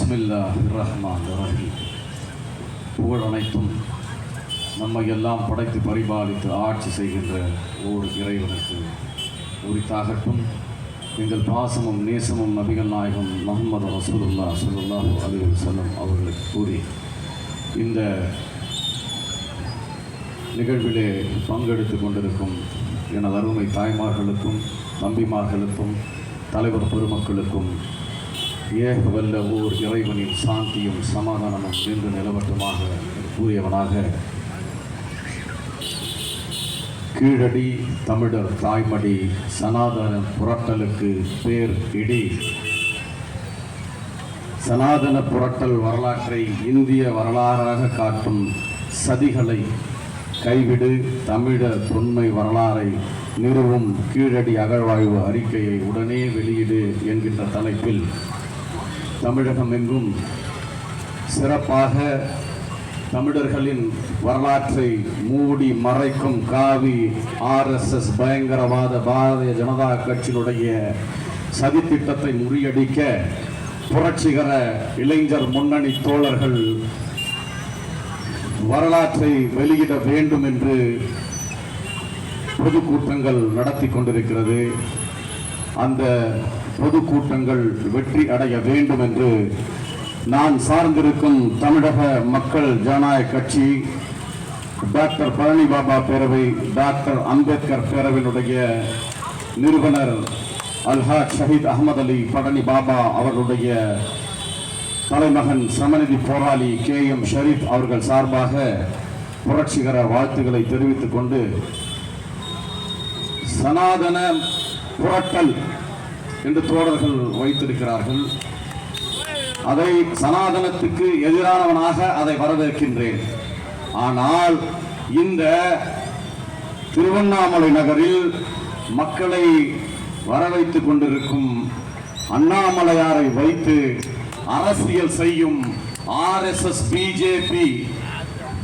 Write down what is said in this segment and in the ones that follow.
பிஸ்மில்லாஹிர் ரஹ்மானிர் ரஹீம். புகழ் அனைத்தும் நம்மை எல்லாம் படைத்து பரிபாலித்து ஆட்சி செய்கின்ற ஓர் இறைவனுக்கு உரித்தாகட்டும். எங்கள் பாசமும் நேசமும் நபிகள் நாயகம் முஹம்மது ரசூலுல்லாஹ் ஸல்லல்லாஹு அலைஹி வஸல்லம் அவர்களுக்கு கூறி இந்த நிகழ்விலே பங்கெடுத்து கொண்டிருக்கும் எனது அருமை தாய்மார்களுக்கும் தம்பிமார்களுக்கும் தலைவர் பெருமக்களுக்கும் ஏக வல்ல ஓர் இறைவனின் சாந்தியும் சமாதானமும் என்று நிலவட்டுமாக கூறியவனாக, கீழடி தமிழர் தாய்மடி சனாதன புரட்டலுக்கு பேர் இடி. சனாதன புரட்டல் வரலாற்றை இந்திய வரலாறாக காட்டும் சதிகளை கைவிடு, தமிழர் தொன்மை வரலாறை நிறுவும் கீழடி அகழ்வாய்வு அறிக்கையை உடனே வெளியிடு என்கின்ற தலைப்பில் தமிழகம் எங்கும் சிறப்பாக தமிழர்களின் வரலாற்றை மூடி மறைக்கும் காவி RSS பயங்கரவாத பாரதிய ஜனதா கட்சியினுடைய சதித்திட்டத்தை முறியடிக்க புரட்சிகர இளைஞர் முன்னணி தோழர்கள் வரலாற்றை வெளியிட வேண்டும் என்று பொதுக்கூட்டங்கள் நடத்தி கொண்டிருக்கிறது. அந்த பொதுக்கூட்டங்கள் வெற்றி அடைய வேண்டும் என்று நான் சார்ந்திருக்கும் தமிழக மக்கள் ஜனநாயக கட்சி, டாக்டர் பழனி பாபா பேரவை, டாக்டர் அம்பேத்கர் பேரவையினுடைய நிறுவனர் அல்ஹாஜ் ஷஹீத் அஹமது அலி பழனி பாபா அவர்களுடைய தலைமகன் சமநிதி போராளி KM ஷரீப் அவர்கள் சார்பாக புரட்சிகர வாழ்த்துக்களை தெரிவித்துக் கொண்டு, சனாதன புரட்டல் என்று தோழர்கள் வைத்திருக்கிறார்கள். அதை சனாதனத்துக்கு எதிரானவனாக அதை வரவேற்கின்றேன். ஆனால் இந்த திருவண்ணாமலை நகரில் மக்களை வரவைத்துக் கொண்டிருக்கும் அண்ணாமலையாரை வைத்து அரசியல் செய்யும் RSS BJP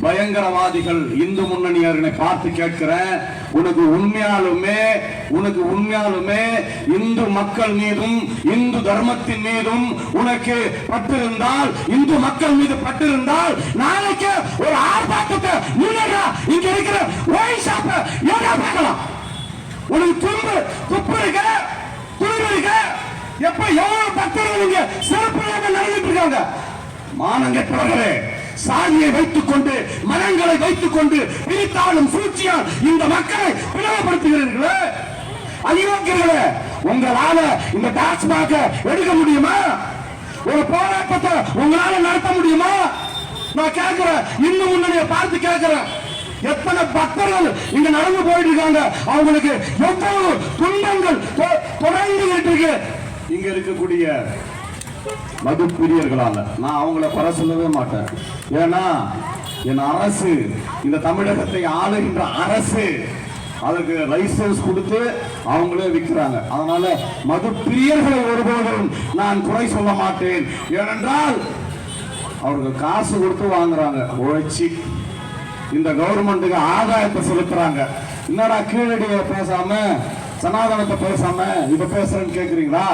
பயங்கரவாதிகள் இந்து முன்னணியாரை பார்த்து கேட்கிறேன், உனக்கு உண்மையாலுமே இந்து மக்கள் மீதும் இந்து தர்மத்தின் மீதும் உனக்கு பட்டிருந்தால், இந்து மக்கள் மீது பட்டிருந்தால், நாளைக்கு ஒரு ஆர்ப்பாட்டத்தை முன்னேறா இங்க இருக்கிற ஒயின் ஷாப்ப ஏதா பார்க்கலாம். உனக்கு துப்பு இருக்க, துணிவு இருக்க, எப்ப எவ்வளவு பக்தர்கள் இங்க சிறப்பாக நடந்துட்டு இருக்காங்க. மானங்கெட்டவர்களே, சாதியை வைத்துக் கொண்டு மனங்களை வைத்துக் கொண்டு பிரித்தாலும் சூழ்ச்சியால் இந்த மக்களை பிளவுபடுத்துகிறீர்களே, அயோக்கியர்களே, உங்களால இந்த டாஸ்மாக எடுக்க முடியுமா? ஒரு போராட்டத்தை உங்களால நடத்த முடியுமா? நான் கேட்கிறேன், இன்னும் முன்னணியை பார்த்து கேட்கிறேன், எத்தனை பக்தர்கள் இங்க நடந்து போயிட்டு இருக்காங்க, அவங்களுக்கு எவ்வளவு துன்பங்கள் தொடர்ந்து இருக்கு. இங்க இருக்கக்கூடிய மது பிரியர்களால நான் அவங்கள குறை சொல்லவே மாட்டேன். ஏன்னா என் அரசு, இந்த தமிழகத்தை ஆளுகின்ற அரசு அதுக்கு லைசன்ஸ் கொடுத்து அவங்களே விற்கிறாங்க. அதனால மது பிரியர்களை ஒருபோதும் நான் குறை சொல்ல மாட்டேன். ஏனென்றால் அவர்கள் காசு கொடுத்து வாங்குறாங்க, உழைச்சி இந்த கவர்மெண்ட்டுக்கு ஆதாயத்தை செலுத்துறாங்க. என்னடா கீழடியை பேசாம சனாதனத்தை பேசாம இப்ப பேசுறேன்னு கேட்கிறீங்களா?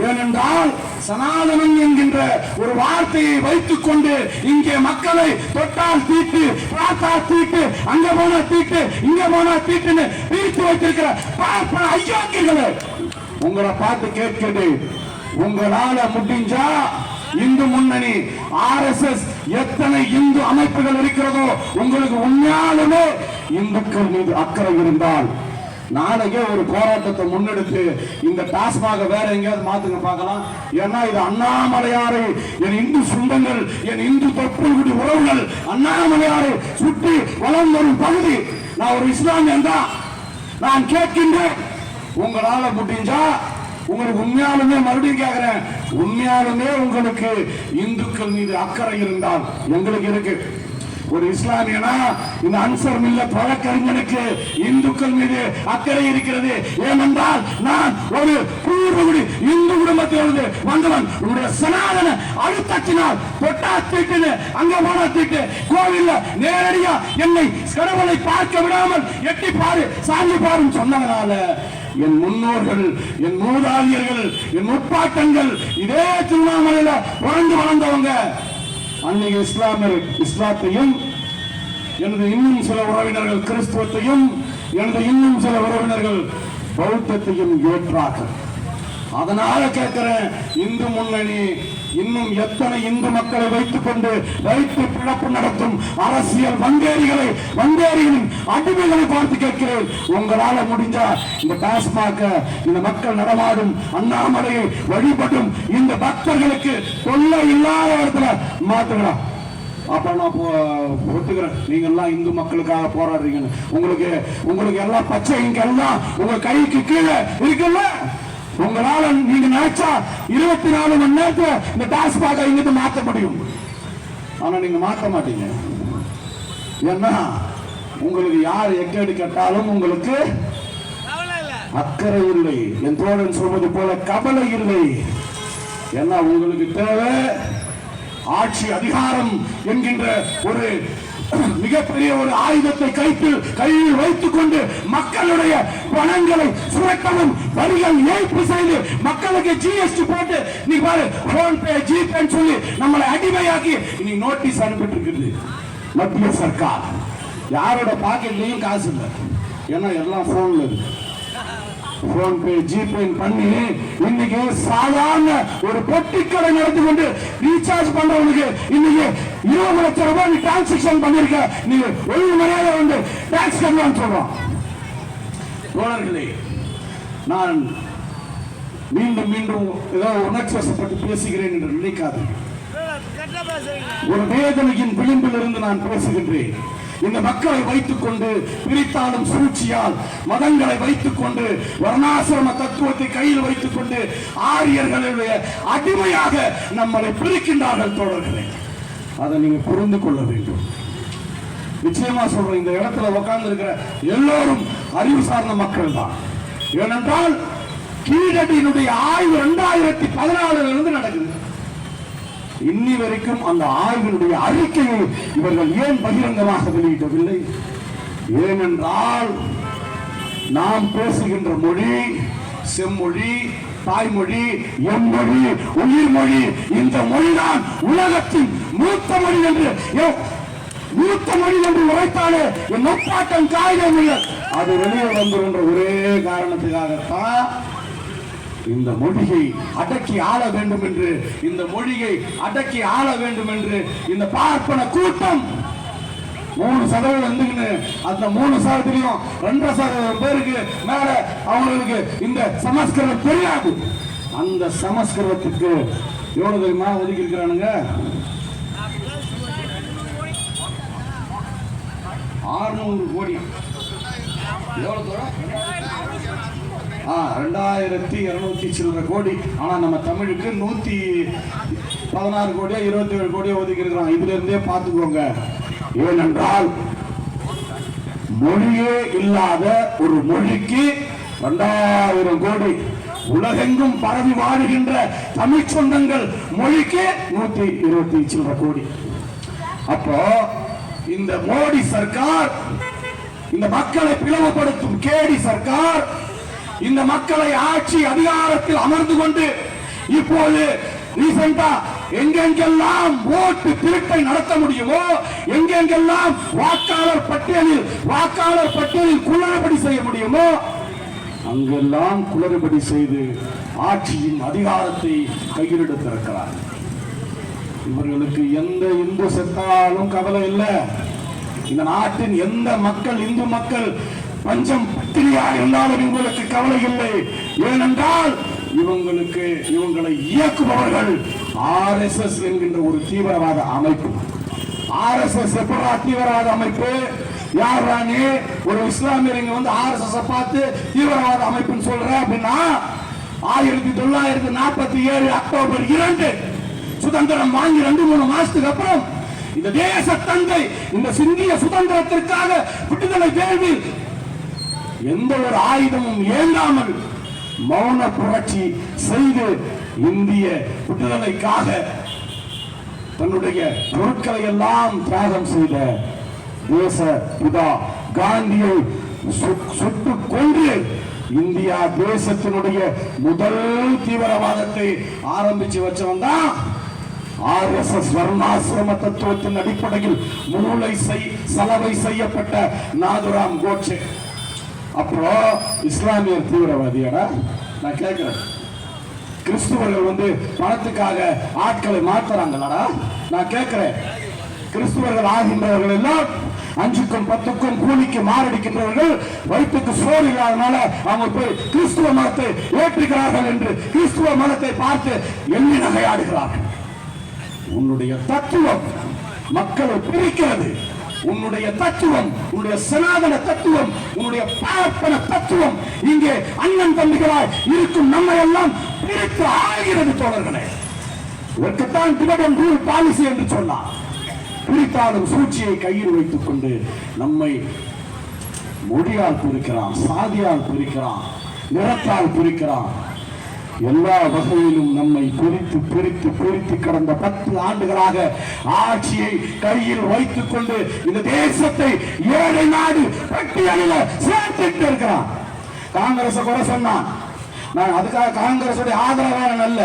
ஏனென்றால் சனாதனம் என்கின்ற ஒரு வார்த்தையை வைத்துக் கொண்டு இங்கே மக்களை தொட்டால் தீட்டு, பார்த்தால் தீட்டு, அங்க போனா தீட்டு, இங்க போனா தீட்டுன்னு பிரித்து வைத்திருக்கிற ஐயோக்கியர்களே, உங்களை பார்த்து கேட்கிறேன், உங்களால முடிஞ்சா இந்து முன்னணி RSS எத்தனை இந்து அமைப்புகள் இருக்கிறதோ, உங்களுக்கு உண்மையாலுமே இந்துக்கள் மீது அக்கறை இருந்தால் நாளைக்கே ஒரு போராட்டத்தை முன்னெடுத்து இந்த டாஸ்மாக வேற எங்கேயாவது மாத்துங்க பார்க்கலாம். ஏன்னா இது அண்ணாமலையாரை, என் இந்து சொந்தங்கள், என் இந்து தொப்புள்குடி உறவுகள் அண்ணாமலையாரை சுற்றி வளம் வரும் பகுதி. நான் ஒரு இஸ்லாமியன் தான். நான் கேட்கின்றேன், உங்களால முடிஞ்சா, உங்களுக்கு உண்மையாலுமே மறுபடியும் கேட்கிறேன், உண்மையாலுமே உங்களுக்கு இந்துக்கள் மீது அக்கறை இருந்தால், எங்களுக்கு இருக்கு. ஒரு இஸ்லாமியனா இந்த அன்சர் மில்லத் வழக்கறிஞனுக்கு இந்துக்கள் மீது அக்கறை இருக்கிறது. ஏனென்றால் நான் ஒரு பூர்வகுடி இந்து குடும்பத்திலிருந்து வந்தவன். உன்னுடைய சனாதன அழுத்தத்தினால் தொட்டா தீட்டுன்னு அங்க போனா தீட்டு, கோவில்ல நேரடியா என்னை கடவுளை பார்க்க விடாமல் எட்டி பாரு, சாமி பாருன்னு சொன்னதுனால என் முன்னோர்கள், என் மூதாதையர்கள், என் முப்பாட்டங்கள் இதே திருவண்ணாமலையில பிறந்து வளர்ந்தவங்க. அன்னைக்கு இஸ்லாத்தையும், எனது இன்னும் சில உறவினர்கள் கிறிஸ்துவத்தையும், எனது இன்னும் சில உறவினர்கள் பௌத்தத்தையும் ஏற்றார்கள். அதனால கேட்கிறேன், இந்து முன்னணி இன்னும் எத்தனை இந்து மக்களை வைத்துக் கொண்டு வைத்து பிழப்பு நடத்தும் அரசியல் வந்தேரிகளின் அடிமைகளை பார்த்து கேட்கிறேன். உங்களால முடிஞ்சா இந்த டாஸ்மாக இந்த மக்கள் நடமாடும் அண்ணாமலையை வழிபடும் இந்த பக்தர்களுக்கு தொல்லை இல்லாத இடத்துல மாத்துக்கலாம். அப்ப நான் ஒத்துக்கிறேன், நீங்க எல்லாம் இந்து மக்களுக்காக போராடுறீங்கன்னு. உங்களுக்கு எல்லாம் பச்சை இங்க எல்லாம் உங்க கைக்கு கீழே இருக்குல்ல. உங்களால நீங்க நினைச்சா 24 மணி நேரத்துல இந்த டாஸ்மாக இங்கிட்டு மாற்ற முடியும். ஆனா நீங்க மாற்ற மாட்டீங்க. ஏன்னா உங்களுக்கு யார் எக்கேடு கேட்டாலும் உங்களுக்கு அக்கறை இல்லை. என் தோழன் சொல்வது போல கவலை இல்லை. ஏன்னா உங்களுக்கு தேவை ஆட்சி அதிகாரம் என்கின்ற ஒரு மிகப்பெரிய ஒரு ஆயுதத்தை கையில் வைத்துக் கொண்டு மக்களுடைய பணங்களை சுரக்கவும், வரிகள் ஏய்ப்பு செய்து மக்களுக்கு ஜிஎஸ்டி போட்டு நீ பாரு போன்பே ஜிபே சொல்லி நம்மளை அடிமையாக்கி இன்னைக்கு நோட்டீஸ் அனுப்பிட்டு இருக்குது மத்திய சர்க்கார். யாரோட பாக்கெட்லயும் காசு இல்லை, ஏன்னா எல்லாம் போன்ல இருக்கு. போன்பே ஜிபே பண்ணி இன்னைக்கு சாதாரண ஒரு பொட்டிக்கடை நடத்தி கொண்டு ரீசார்ஜ் பண்றவனுக்கு இன்னைக்கு 20 லட்சம் ரூபாய் நீ டிரான்சாக்சன் பண்ணிருக்க, நீ ஒழுங்கு மரியாதை வந்து டாக்ஸ் கட்டலாம்னு சொல்றோம். தோழர்களே, நான் மீண்டும் ஏதோ உணர்ச்சி வசப்பட்டு பேசுகிறேன் என்று நினைக்காது. ஒரு வேதனையின் விளிம்பில் இருந்து நான் பேசுகின்றேன். இந்த மக்களை வைத்துக் கொண்டு பிரித்தாலும் சூழ்ச்சியால் மதங்களை வைத்துக் கொண்டு வர்ணாசிரம தத்துவத்தை கையில் வைத்துக் கொண்டு ஆரியர்களுடைய அடிமையாக நம்மளை பிரிக்கின்றார்கள். தோழர்களே, அதை நீங்க புரிந்து கொள்ள வேண்டும். நிச்சயமா சொல்றேன், இந்த இடத்துல உட்கார்ந்து இருக்கிற எல்லோரும் அறிவு சார்ந்த மக்கள் தான். ஏனென்றால் கீழடியினுடைய ஆய்வு 2014 இருந்து நடக்குது. இன்னி வரைக்கும் அந்த ஆய்வினுடைய அறிக்கையை இவர்கள் ஏன் பகிரங்கமாக வெளியிடவில்லை? ஏனென்றால் நாம் பேசுகின்ற மொழி செம்மொழி, தாய்மொழி, எம்மொழி, உயிர்மொழி. இந்த மொழிதான் உலகத்தின் மூத்த மொழி என்று உரைத்தாலே என் முப்பாட்டம் காகிதம் இல்லை. அது வெளியே வந்துகின்ற ஒரே காரணத்துக்காகத்தான் இந்த மொழியை அடக்கி ஆள வேண்டும் என்று, இந்த மொழியை அடக்கி ஆள வேண்டும் என்று இந்த பார்ப்பன கூட்டம் 3% வந்துன்னு அந்த 3%லயும் 2% பேருக்கு மேல அவங்களுக்கு இந்த சமஸ்கிருதம் தெரியாது. அந்த சமஸ்கிருதத்துக்கு எவ்வளவு தெரியுமா ஒதுக்கி இருக்கிறானுங்க? 600 கோடி. எவ்வளவு தூரம்? 2200 சில்லற கோடி. ஆனா நம்ம தமிழுக்கு 116 கோடியா 27 கோடியா ஒதுக்கி இருக்கிறோம். இதுல இருந்தே பார்த்துக்கோங்க. ஏனென்றால் மொழியே இல்லாத ஒரு மொழிக்கு 2000 கோடி. உலகெங்கும் பரவி வாழுகின்ற தமிழ் சொந்தங்கள் மொழிக்கு 120 சில்லற கோடி. அப்போ இந்த மோடி சர்க்கார், இந்த மக்களை பிளவுபடுத்தும் கேடி சர்க்கார், இந்த மக்களை ஆட்சி அதிகாரத்தில் அமர்ந்து கொண்டு இப்போது ரீசெண்டா எங்கெங்கெல்லாம் ஓட்டு திருட்டை நடத்த முடியுமோ, எங்கெங்கெல்லாம் வாக்காளர் பட்டியலில் குளறுபடி செய்ய முடியுமோ அங்கெல்லாம் குளறுபடி செய்து ஆட்சியின் அதிகாரத்தை கையில் எடுத்திருக்கிறார். இவர்களுக்கு எந்த இந்து செத்தாலும் கவலை இல்லை. இந்த நாட்டின் எந்த மக்கள், இந்து மக்கள் பஞ்சம் பட்டினியா இருந்தாலும் இவங்களுக்கு கவலை இல்லை. ஏனென்றால் இவங்களை இயக்குபவர்கள் RSS என்கின்ற ஒரு தீவிரவாத அமைப்பு. RSS எப்படா தீவிரவாத அமைப்பு? யாரா நீ ஒரு இஸ்லாமியர் இங்க வந்து RSS பார்த்து தீவிரவாத அமைப்புன்னு சொல்ற அப்படின்னா 1947 அக்டோபர் 2 சுதந்திரம் வாங்கி 2-3 மாசத்துக்கு அப்புறம் இந்த தேச தந்தை இந்த சிந்திய சுதந்திரத்திற்காக விடுதலை வேள்வி எந்த ஒரு ஆயுதமும் ஏந்தாமல் மௌன புரட்சி செய்து இந்திய விடுதலைக்காக தன்னுடைய பொருட்களை எல்லாம் தியாகம் செய்த தேச பிதா காந்தியை சுட்டுக் கொன்று இந்தியா தேசத்தினுடைய முதல் தீவிரவாதத்தை ஆரம்பிச்சு வச்சவன் தான் RSS வர்ணாசிரம தத்துவத்தின் அடிப்படையில் மூளை சலவை செய்யப்பட்ட நாதுராம் கோட்சே. அப்போ இஸ்லாமியர் தீவிரவாதியாடா? நான் கேட்கிறேன். கிறிஸ்துவர்கள் பணத்துக்காக ஆட்களை மாத்துறாங்களா? நான் கேட்கிறேன். கிறிஸ்துவர்கள் ஆகின்றவர்கள் எல்லாம் 5க்கும் 10க்கும் கூலிக்கு மாரடிக்கின்றவர்கள், வயிற்றுக்கு சோறு இல்லாதனால அவங்க போய் கிறிஸ்துவ மதத்தை ஏற்றுகிறார்கள் என்று கிறிஸ்துவ மதத்தை பார்த்து எண்ணி நகையாடுகிறார்கள். உன்னுடைய தத்துவம் மக்களை பிரிக்கிறது. உன்னுடைய தத்துவம், உன்னுடைய சனாதன தத்துவம், உன்னுடைய பார்ப்பன தத்துவம் இங்கே அண்ணன் தம்பிகளாய் இருக்கும் நம்மை எல்லாம் பிரித்து ஆகிறது தோழர்களே. இதற்குத்தான் டிவைட் அண்ட் ரூல் பாலிசி என்று சொன்னார். பிரித்தாலும் சூழ்ச்சியை கையில் வைத்துக் கொண்டு நம்மை மொழியால் பிரிக்கிறான், சாதியால் பிரிக்கிறான், நிறத்தால் பிரிக்கிறான். எல்லா வகையிலும் நம்மை பிரித்து பிரித்து பிரித்து கடந்த 10 ஆண்டுகளாக ஆட்சியை கையில் வைத்துக் கொண்டு இந்த தேசத்தை ஏழை நாடு பட்டியலில் சேர்த்துட்டு இருக்கிறான். காங்கிரஸ் குறை சொன்னான். நான் அதுக்காக காங்கிரஸ் ஆதரவாளன் அல்ல.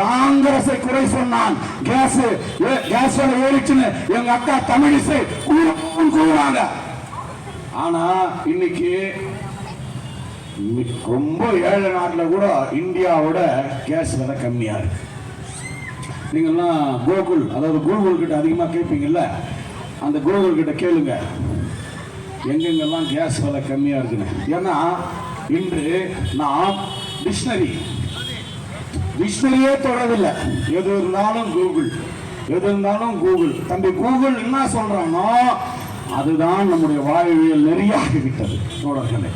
காங்கிரஸை குறை சொன்னான். கேஸ் ஏறிச்சுன்னு எங்க அக்கா தமிழிசை கூறுவாங்க. ஆனா இன்னைக்கு ரொம்ப ஏழை நாட்டில் கூட இந்தியாவோட கேஸ் விலை கம்மியா இருக்கு. நீங்கள்லாம் கூகுள், அதாவது கூகுள் கிட்ட அதிகமாக கேட்பீங்கல்ல, அந்த கூகுள் கிட்ட கேளுங்க எங்கெங்கெல்லாம் கேஸ் விலை கம்மியா இருக்குன்னு. ஏன்னா இன்று நாம் டிக்ஷனரியே தொடரவில்லை. எது இருந்தாலும் கூகுள். தம்பி கூகுள் என்ன சொல்றானோ அதுதான் நம்முடைய வாழ்வியல் நெறியாகிவிட்டது தோழர்களே.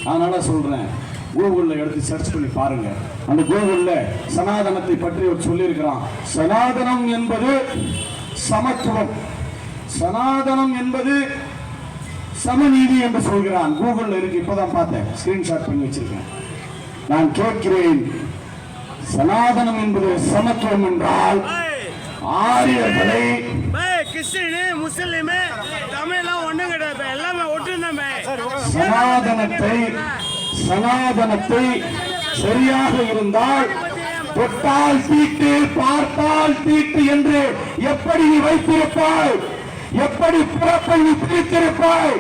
அதனால சொல்றேன், கூகுள்ல எடுத்து சர்ச் பண்ணி பாருங்க. அந்த கூகுள்ல சனாதனத்தை பற்றி சொல்லியிருக்கிறான். சனாதனம் என்பது சமத்துவம், சனாதனம் என்பது சமநீதி என்று சொல்கிறான். கூகுள்ல இருக்கு, இப்பதான் பார்த்தேன், ஸ்கிரீன்ஷாட் பண்ணி வச்சிருக்கேன். நான் கேட்கிறேன், சனாதனம் என்பது சமத்துவம் என்றால் ஆரியர்களை கிறிஸ்டியனு முஸ்லிமு தமிழ்லாம் ஒண்ணும் கிடையாது, எல்லாமே ஒட்டுமே. சனாதனத்தை சரியாக இருந்தால் தொட்டால் தீட்டு பார்த்தால் தீட்டு என்று எப்படி நீ வைத்திருப்பாய்? எப்படி பிறப்பை நீ பிரித்திருப்பாய்?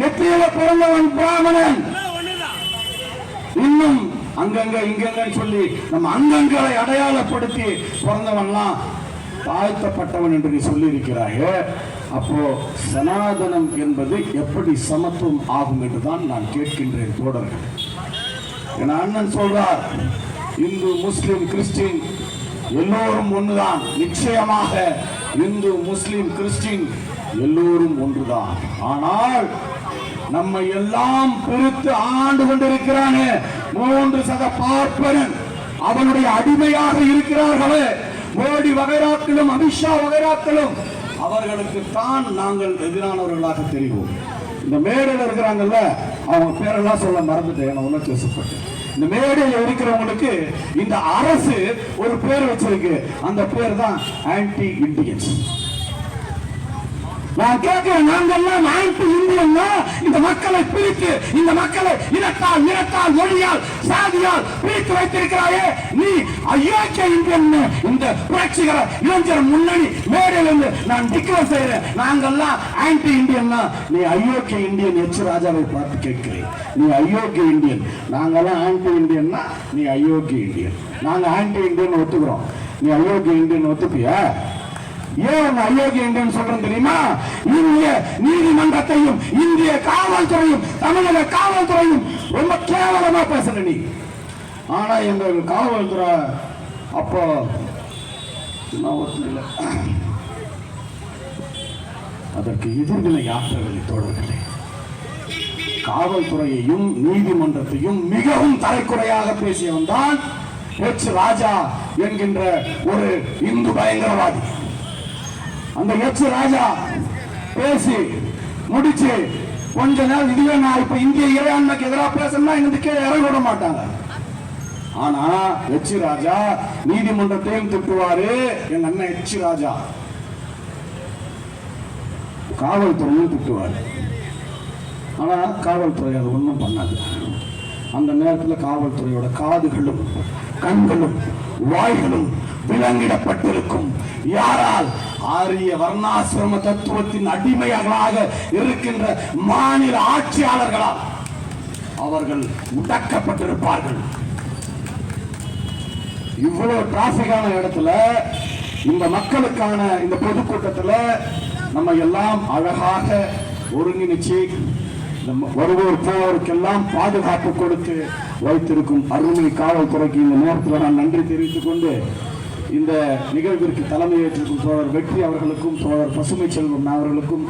நெற்றியில பிறந்தவன் பிராமணன், இன்னும் அங்கங்க இங்கங்கன்னு சொல்லி நம்ம அங்கங்களை அடையாளப்படுத்தி பிறந்தவன்லாம் தாழ்த்தப்பட்டவன் என்று நீ சொல்லி இருக்கிறாயே. அப்போ சனாதனம் என்பது எப்படி சமத்துவம் ஆகும் என்றுதான் நான் கேட்கின்றேன் தோழர்கள். என் அண்ணன் சொல்றார், இந்து முஸ்லிம் கிறிஸ்டின் எல்லோரும் ஒன்றுதான். நிச்சயமாக இந்து முஸ்லிம் கிறிஸ்டின் எல்லோரும் ஒன்றுதான். ஆனால் நம்மை எல்லாம் பிரித்து ஆண்டு கொண்டிருக்கிறானே 3% பார்ப்பனன், அவனுடைய அடிமையாக இருக்கிறார்களே மோடி வகைராக்களும் அமித்ஷா வகைராக்களும், அவர்களுக்கு தான் நாங்கள் எதிரானவர்களாக தெரிவோம். இந்த மேடையில் இருக்கிறாங்கல்ல, அவங்க பேரெல்லாம் சொல்ல மறந்துட்டேன், உணர்ச்சி வசப்பட்டு. இந்த மேடையில் இருக்கிறவங்களுக்கு இந்த அரசு ஒரு பேர் வச்சிருக்கு. அந்த பேர் தான் ஆன்டி இண்டியன்ஸ். நான் கேட்கிறேன், நாங்கெல்லாம் ஆன்டி இந்தியன். இந்த மக்களை பிரித்து, இந்த மக்களை இனத்தால் மொழியால் சாதியால் பிரித்து வைத்திருக்கிறாயே நீ அயோக்கிய இந்தியன். இந்த புரட்சிகர இளைஞர் முன்னணி மேடையிலிருந்து நான் டிக்ளேர் செய்கிறேன், நாங்கெல்லாம் ஆன்டி இந்தியன். நீ அயோக்கிய இந்தியன். எச் ராஜாவை பார்த்து கேட்கிறேன், நீ அயோக்கிய இந்தியன். நாங்கெல்லாம் ஆன்டி இந்தியன்னா நீ அயோக்கிய இந்தியன். நாங்க ஆன்டி இந்தியன் ஒத்துக்கிறோம், நீ அயோக்கிய இந்தியன் ஒத்துப்பியா? ஏன் அயோக்கிய இந்தியன் சொல்றேன் தெரியுமா? இந்திய நீதிமன்றத்தையும் இந்திய காவல்துறையும் தமிழக காவல்துறையும் ரொம்ப கேவலமா பேசுற நீ. ஆனா எங்க காவல்துறை அப்போ அதற்கு எதிர்வினை ஆற்றவில்லை தோழர்களே. காவல்துறையையும் நீதிமன்றத்தையும் மிகவும் தலைக்குறையாக பேசியவன் தான் எச் ராஜா என்கின்ற ஒரு இந்து பயங்கரவாதி. அந்த எச் ராஜா பேசி முடிச்சு கொஞ்ச நாள், இதுவே நான் இப்ப இந்திய இறையாண்மைக்கு எதிராக பேசணும்னா இங்க கீழே இறங்க விட மாட்டாங்க. ஆனா எச் ராஜா நீதிமன்றத்தையும் திட்டுவாரு. எங்க அண்ணன் எச் ராஜா காவல்துறையும் திட்டுவாரு. ஆனா காவல்துறை அது ஒன்றும் பண்ணாது. அந்த நேரத்தில் காவல்துறையோட காதுகளும் கண்களும் வாய்களும் விலங்கிடப்பட்டிருக்கும். யாரால்? ஆரிய வர்ணாசிரம தத்துவத்தின் அடிமைகளாக இருக்கின்ற மாநில ஆட்சியாளர்களால் அவர்கள் முடக்கப்பட்டிருப்பார்கள். இவ்வளவு டிராபிக்கான இடத்துல இந்த மக்களுக்கான இந்த பொதுக்கூட்டத்தில் நம்ம எல்லாம் அழகாக ஒருங்கிணைச்சு வருவோர் போவோருக்கெல்லாம் பாதுகாப்பு கொடுத்து வைத்திருக்கும் அருமை காவல்துறைக்கு இந்த நேரத்தில் நான் நன்றி தெரிவித்துக் கொண்டு இந்த நிகழ்விற்கு தலைமையேற்றிருக்கும் தோழர் வெற்றி அவர்களுக்கும் தோழர் பசுமை செல்வம் அவர்களுக்கும்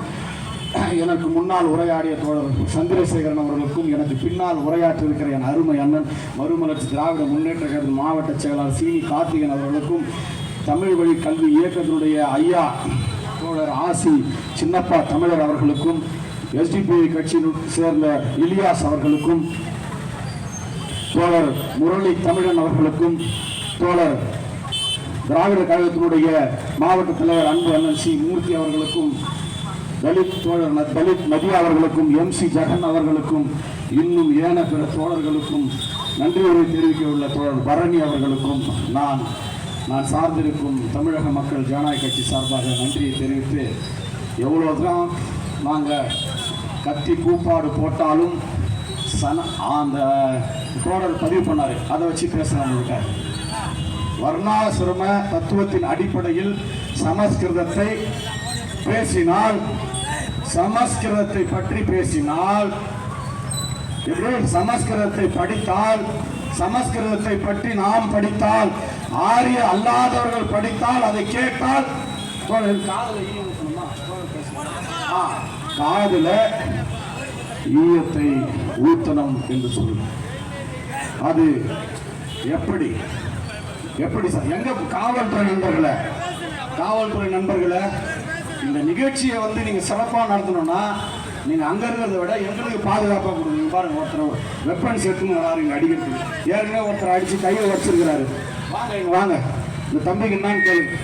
எனக்கு முன்னால் உரையாடிய தோழர் சந்திரசேகரன் அவர்களுக்கும் எனக்கு பின்னால் உரையாற்றிருக்கிற என் அருமை அண்ணன் மறுமலர்ச்சி திராவிட முன்னேற்ற கழக மாவட்ட செயலாளர் சீனி கார்த்திகன் அவர்களுக்கும் தமிழ் வழி கல்வி இயக்கத்தினுடைய ஐயா தோழர் ஆசி சின்னப்பா தமிழர் அவர்களுக்கும் எஸ்டிபி கட்சியில் சேர்ந்த இலியாஸ் அவர்களுக்கும் தோழர் முரளி தமிழன் அவர்களுக்கும் தோழர் திராவிட கழகத்தினுடைய மாவட்ட தலைவர் அன்பு அண்ணன் சி மூர்த்தி அவர்களுக்கும் தலித் தோழர் தலித் மதியா அவர்களுக்கும் MC ஜெகன் அவர்களுக்கும் இன்னும் ஏன பிற தோழர்களுக்கும் நன்றி உரை தெரிவிக்க உள்ள தோழர் பரணி அவர்களுக்கும் நான் சார்ந்திருக்கும் தமிழக மக்கள் ஜனநாயக கட்சி சார்பாக நன்றியை தெரிவித்து எவ்வளோதான் நாங்கள் கத்தி கூப்பாடு போட்டாலும் அந்த தோழர் பதிவு பண்ணார், அதை வச்சு பேசுகிறாங்க. வர்ணாசிரம தத்துவத்தின் அடிப்படையில் சமஸ்கிருதத்தை பற்றி பேசினால் சமஸ்கிருதத்தை படித்தால் சமஸ்கிருதத்தை பற்றி நாம் படித்தால் ஆரிய அல்லாதவர்கள் படித்தால் அதை கேட்டால் காதுல ஈயத்தை ஊத்தனம் என்று சொல்லும். அது எப்படி எங்க காவல்துறை நண்பர்களை இந்த நிகழ்ச்சியை நீங்க சிறப்பாக நடத்தணும்னா நீங்க அங்க இருக்கிறத விட எங்களுக்கு பாதுகாப்பாக கொடுங்க. பாருங்க, ஒருத்தர் வெப்பன்ஸ் எடுத்துன்னு வராரு இங்க அடிக்கிறதுக்கு. ஏற்கனவே ஒருத்தர் அடிச்சு கையை வச்சிருக்கிறாரு. வாங்க இங்க வாங்க, இந்த தம்பிக்கு என்னன்னு கேளுங்க.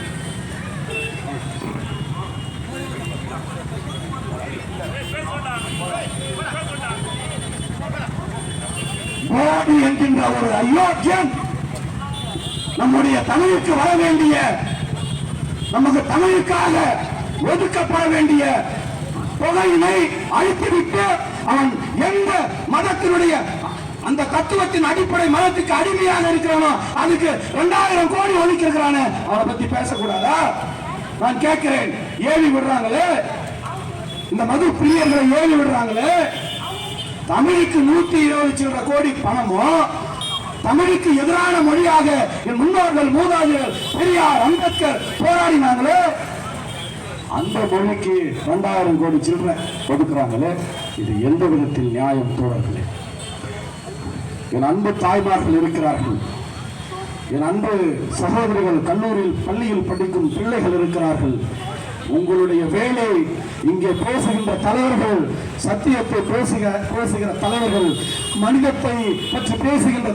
மோடி என்கின்ற ஒரு அயோக்கியன் நம்முடைய தமிழுக்கு வர வேண்டிய, நமக்கு தமிழுக்காக ஒதுக்கப்பட வேண்டிய தொகையினை அழித்துவிட்டு அவன் எந்த மதத்தினுடைய அந்த தத்துவத்தின் அடிப்படை மதத்துக்கு அடிமையாக இருக்கிறானோ அதுக்கு 2000 கோடி ஒதுக்கிருக்கிறானே, அவனை பத்தி பேசக்கூடாதா? நான் கேட்கிறேன். ஏவி விடுறாங்களே, இந்த மது பிரியர்களை ஏவி விடுறாங்களே. தமிழுக்கு 120 கோடி பணமும் தமிழுக்கு எதிரான மொழியாக என் முன்னோர்கள் மூதாதையர்கள் பெரியார் அம்பேத்கர் போராடினாங்களே, அந்த மொழிக்கு 2000 கோடி சில்லறை ஒதுக்குறாங்களே. இது எந்த விதத்தில் நியாயம் தோழர்களே? என் அன்பு தாய்மார்கள் இருக்கிறார்கள், என் அன்பு சகோதரிகள் கல்லூரியில் பள்ளியில் படிக்கும் பிள்ளைகள் இருக்கிறார்கள். உங்களுடைய வேலை இங்கே பேசுகின்ற தலைவர்கள், சத்தியத்தை பேசுகிற தலைவர்கள், மனிதத்தை பற்றி பேசுகின்ற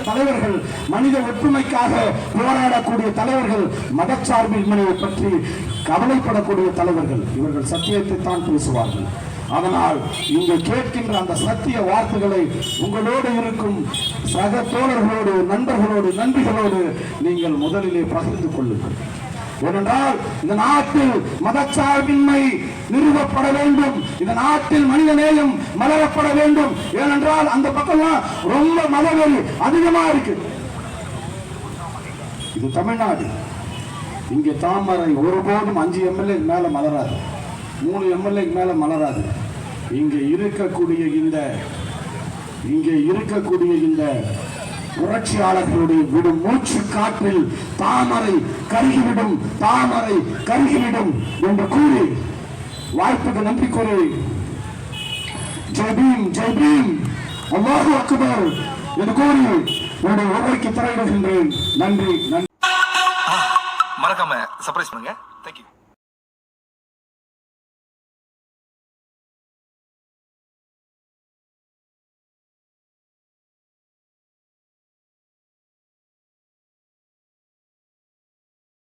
தலைவர்கள், மனித ஒற்றுமைக்காக போராடக்கூடிய தலைவர்கள், மதச்சார்பின்மையை பற்றி கவலைப்படக்கூடிய தலைவர்கள், இவர்கள் சத்தியத்தை தான் பேசுவார்கள். அதனால் இங்கே கேட்கின்ற அந்த சத்திய வார்த்தைகளை உங்களோடு இருக்கும் சக தோழர்களோடு, நண்பர்களோடு, நண்பிகளோடு நீங்கள் முதலிலே பகிர்ந்து கொள்ளுங்கள். ஏனென்றால் இந்த நாட்டில் மதச்சார்பின்மை நிறுவப்பட வேண்டும், இந்த நாட்டில் மனித நேயம் மலரப்பட வேண்டும். ஏனென்றால் அந்த பக்கம்லாம் ரொம்ப மதவெறி அதிகமா இருக்கு. இது தமிழ்நாடு. இங்கே தாமரை ஒருபோதும் 5 MLA மேல மலராது, 3 MLA மேல மலராது. இங்கே இருக்கக்கூடிய இந்த புரட்சியாளர்களுடைய விடும் மூச்சு காற்றில் தாமரை கருகிவிடும் என்று கூறி வாய்ப்புக்கு நன்றி கூறி ஜெய் பீம் அல்லாஹு அக்பர் என்று கூறி என்னுடைய உரைக்கு திரையிடுகின்றேன். நன்றி. மறக்காம சர்ப்ரைஸ் பண்ணுங்க. தேங்க்யூ.